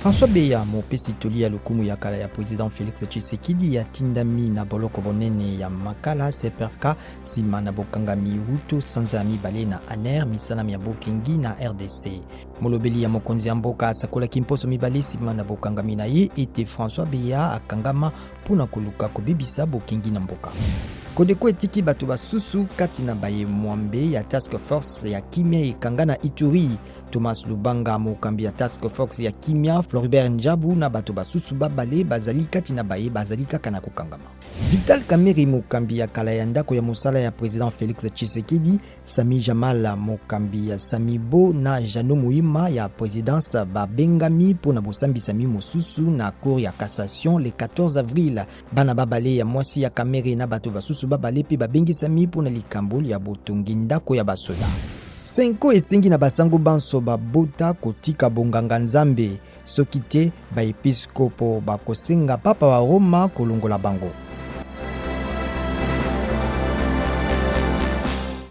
François Beya mopesi toli ya lokumu ya kala ya président Félix Tshisekedi ya tindami na boloko bonene ya makala seperka sima na bokangami Hutu sanza ya mibale na ANR misana ya bokengi na RDC. Molobeli ya mokonzi ya mboka asakolaki mposo mibale sima na bokangami na ye ete François Beya akangama pona koluka kobebisa bokengi na mboka. Kodeko etiki bato basusu kati na baye mwambe ya task force ya kimia ekanga na Ituri. Thomas Lubanga mokambi ya task force ya kimia Floribert Njabu na bato basusu babale bazali kati na baye bazali kaka na kokangama. Vital Kamerhe mokambi ya kala ya ndako ya mosala ya président Félix Tshisekedi, Sami Jamala mokambi ya Samibo na Jano Muhima ya présidence babengami pona bosambisa mi mosusu na cour ya cassation le 14 avril. Bana babale ya mwasi ya Kamerhe na bato basusu babale pe babengisami pona likambo ya botongi ndako ya basoda. Senko esengi na basango banso babota kotika bonganga nzambe soki te baepiskopo bakosenga papa wa Roma kolongola bango.